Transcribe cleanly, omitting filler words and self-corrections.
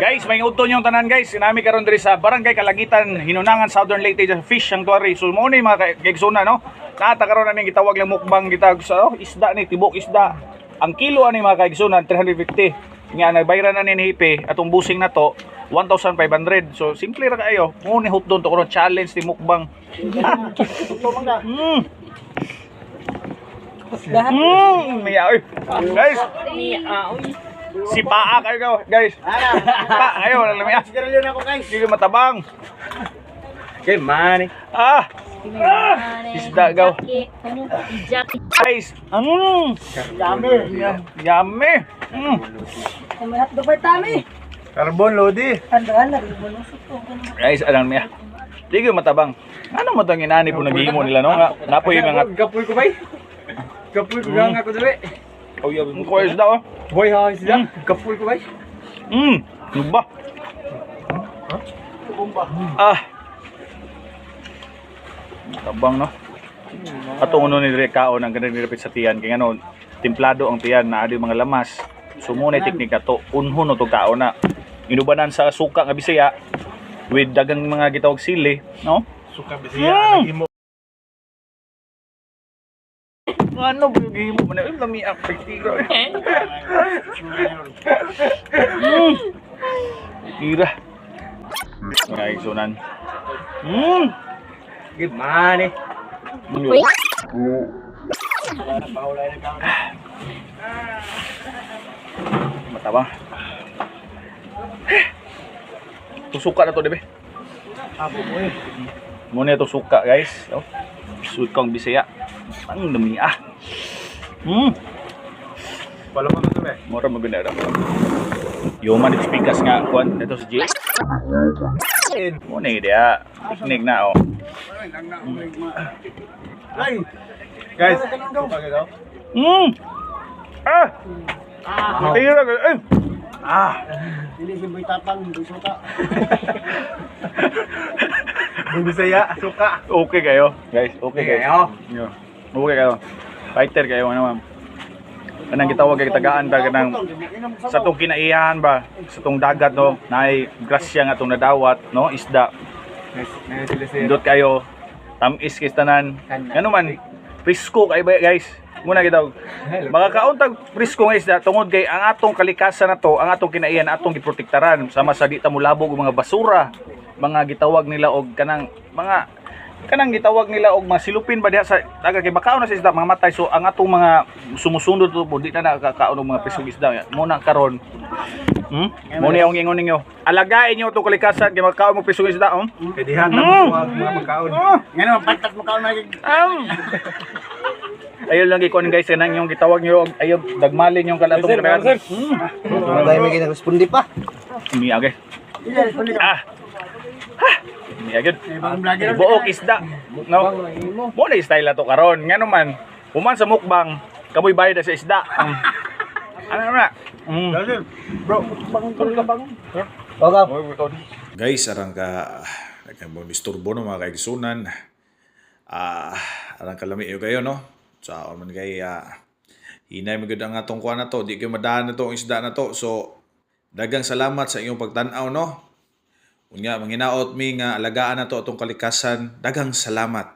Guys, may uton yung tanan guys. Sinami karon diri sa Barangay Kalagitan, Hinunangan, Southern Leyte Fish Sanctuary. So mo ni mga kaigsuna no. Nata karon na ning gitawag lang mukbang gitawag sa isda ni tibok isda. Ang kilo ani mga kaigsuna 350. Nga nagbayaran na ni Hipe atong busing na to 1,500. So simple ra kayo. Mo ni hutdon to karon challenge ni mukbang. Guys. Si Paa kayo guys. Pa, ayo na lamia. Sigarilyo na ako guys. Hindi matabang. Okay, man. Isda gaw. Guys, Yummy. yummy. Kumahat do tami. Carbon lodi. Andan na ribon suto. Guys, alam niya. Hindi matabang. Ano mo tang inani po naghimo nila no? Napoy yung mga Gapoy ko bay. Gapoy ko gang ako dali. oh yung ko isda oh. Boy ha isda. Gapoy ko bay. Ano ba? Tabang no. Atong uno ni Rekao nang ganun nirapit sa tiyan kay ano templado ang tiyan na adi mga lamas. Sumunay teknika to unhon no to kao na. Inubanan sa suka nga Bisaya with dagang mga gitawag sili, no? Suka Bisaya nagimo. Ano ba yung gihimo mo na? Lami ang pagtiro eh. Tira. Mga iksunan. Good man. Matabang. Tusuka na to, dibe? Apo mo eh. Muna ito suka, guys. Oh. Sukang Bisaya. Ang dami Palaman na to be. Mura maganda daw. Yuman pikas nga kuan ito sa G. Muna dia. Picnic na oh. Ay. Guys, suka daw. Tira ka. Dili si boy tapang, boy suka. Boy Bisaya, suka. Okay kayo, guys. Okay kayo. Yeah. Okay kayo. Fighter kayo naman. Kanang gitawag kay tagaan ba kanang sa tong kinaiyahan ba sa tong dagat no naay grasya nga tong nadawat no isda. Indot kayo tamis kay tanan. Ngano man presko kay guys. Muna gitawag. Makakauntag presko nga isda tungod kay ang atong kalikasan na to, ang atong kinaiyahan atong giprotektaran sama sa di ta mulabog og mga basura, mga gitawag nila og kanang mga kanang gitawag nila og mga silupin ba diha sa dagat kay bakaon na sa isda mga matay so ang atong mga sumusunod to di na nakakaon og mga presong isda muna karon mo ni ang ingon ninyo alagain niyo to kalikasan kay makaon mo presong isda Kay dihan na mga magkaon. Ngano pantat mo kaon na. ayun lang gikuan guys kanang yung gitawag niyo og ayo dagmalin yung kalatong dagat Magay may ginag-respondi pa. umiya guys agad. Buok isda. No. Mo na style to karon. Ngano man, human sa mukbang, kamoy bayad sa isda. Ano na? Bro, bangon. Guys, arang ka nagkabong disturbo no mga kaigsunan. Arang kalami kayo no. Sa man kay hinay magud ang atong kuan na to, di kayo madaan na to ang isda na to. So dagang salamat sa inyong pagtan-aw no. Unya manginaot mi nga alagaan na to atong kalikasan. Dagang salamat.